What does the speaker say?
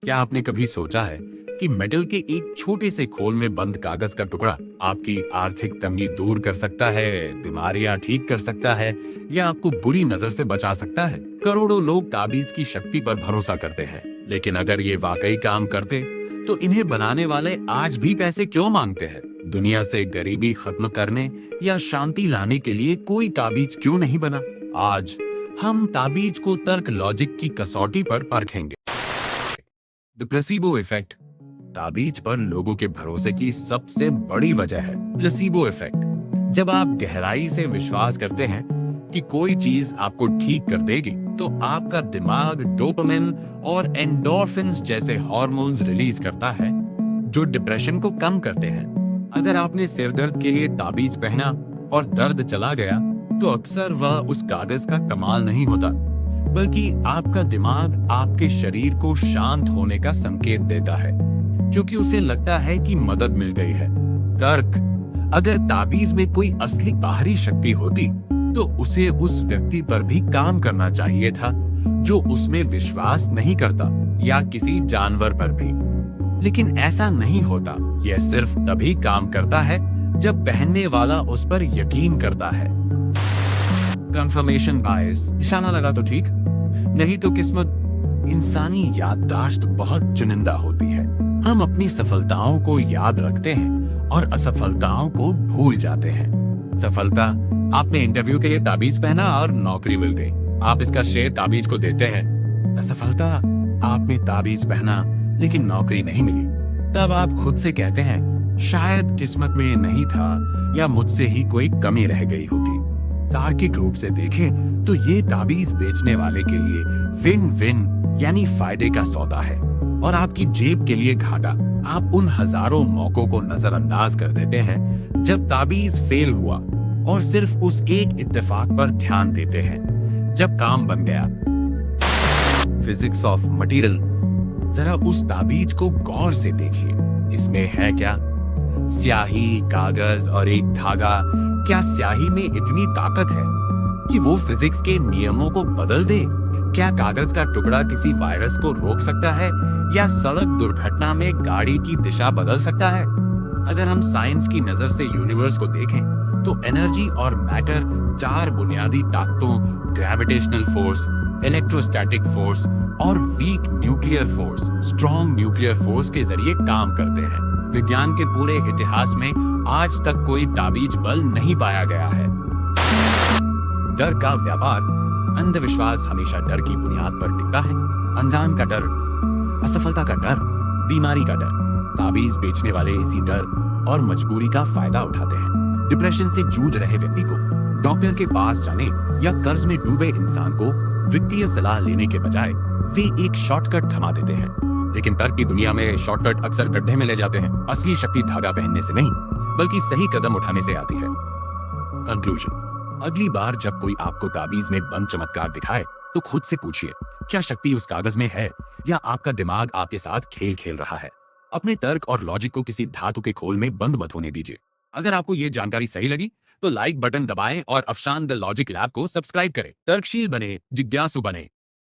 क्या आपने कभी सोचा है कि मेटल के एक छोटे से खोल में बंद कागज का टुकड़ा आपकी आर्थिक तंगी दूर कर सकता है, बीमारियां ठीक कर सकता है या आपको बुरी नजर से बचा सकता है? करोड़ों लोग ताबीज की शक्ति पर भरोसा करते हैं, लेकिन अगर ये वाकई काम करते तो इन्हें बनाने वाले आज भी पैसे क्यों मांगते हैं? दुनिया से गरीबी खत्म करने या शांति लाने के लिए कोई ताबीज क्यों नहीं बना? आज हम ताबीज को तर्क लॉजिक की कसौटी पर परखेंगे। द प्लेसिबो इफेक्ट ताबीज पर लोगों के भरोसे की सबसे बड़ी वजह है प्लेसिबो इफेक्ट। जब आप गहराई से विश्वास करते हैं कि कोई चीज आपको ठीक कर देगी, तो आपका दिमाग डोपामिन और एंडोर्फिन्स जैसे हार्मोन्स रिलीज करता है, जो डिप्रेशन को कम करते हैं। अगर आपने सिर दर्द के लिए ताबीज पहना और दर्द चला गया, तो अक्सर वह उस कागज का कमाल नहीं होता, बल्कि आपका दिमाग आपके शरीर को शांत होने का संकेत देता है, क्योंकि उसे लगता है कि मदद मिल गई है। तर्क: अगर ताबीज में कोई असली बाहरी शक्ति होती, तो उसे उस व्यक्ति पर भी काम करना चाहिए था जो उसमें विश्वास नहीं करता, या किसी जानवर पर भी। लेकिन ऐसा नहीं होता। यह सिर्फ तभी काम करता है जब पहनने वाला उस पर यकीन करता है। कंफर्मेशन बायस: निशाना लगा तो ठीक, नहीं तो किस्मत। इंसानी याददाश्त बहुत चुनिंदा होती है। हम अपनी सफलताओं को याद रखते हैं और असफलताओं को भूल जाते हैं। सफलता: आपने इंटरव्यू के लिए ताबीज पहना और नौकरी मिल गई, आप इसका श्रेय ताबीज को देते हैं। असफलता: आपने ताबीज पहना लेकिन नौकरी नहीं मिली, तब आप खुद से कहते हैं शायद किस्मत में नहीं था, या मुझसे ही कोई कमी रह गई होती। तार्किक रूप से देखें तो ये ताबीज बेचने वाले के लिए विन विन यानी फायदे का सौदा है, और आपकी जेब के लिए घाटा। आप उन हजारों मौकों को नजरअंदाज कर देते हैं जब ताबीज फेल हुआ, और सिर्फ उस एक इत्तेफाक पर ध्यान देते हैं जब काम बन गया। फिजिक्स ऑफ मटेरियल: जरा उस ताबीज को गौर से देखिए। इसमें है क्या? स्याही, कागज और एक धागा। क्या स्याही में इतनी ताकत है कि वो फिजिक्स के नियमों को बदल दे? क्या कागज का टुकड़ा किसी वायरस को रोक सकता है, या सड़क दुर्घटना में गाड़ी की दिशा बदल सकता है? अगर हम साइंस की नजर से यूनिवर्स को देखें, तो एनर्जी और मैटर चार बुनियादी ताकतों ग्रेविटेशनल फोर्स, इलेक्ट्रोस्टैटिक फोर्स और weak nuclear force, strong nuclear force के जरिए काम करते हैं। विज्ञान के पूरे इतिहास में आज तक कोई ताबीज बल नहीं पाया गया है। डर का व्यापार: अंधविश्वास हमेशा डर की बुनियाद पर टिकता है। अनजान का डर, असफलता का डर, बीमारी का डर। ताबीज बेचने वाले इसी डर और मजबूरी का फायदा उठाते हैं। डिप्रेशन से जूझ रहे व्यक्ति को डॉक्टर के पास जाने या कर्ज में डूबे इंसान को वित्तीय सलाह लेने के बजाय वे एक शॉर्टकट थमा देते हैं। लेकिन तर्क की दुनिया में शॉर्टकट अक्सर गड्ढे में ले जाते हैं। असली शक्ति धागा पहनने से नहीं, बल्कि सही कदम उठाने से आती है। कंक्लूजन: अगली बार जब कोई आपको ताबीज में बंद चमत्कार दिखाए, तो खुद से पूछिए, क्या शक्ति उस कागज में है, या आपका दिमाग आपके साथ खेल खेल रहा है? अपने तर्क और लॉजिक को किसी धातु के खोल में बंद मत होने दीजिए। अगर आपको ये जानकारी सही लगी, तो लाइक बटन दबाएं और अफशान द लॉजिक लैब को सब्सक्राइब करें। तर्कशील बने, जिज्ञासु बने।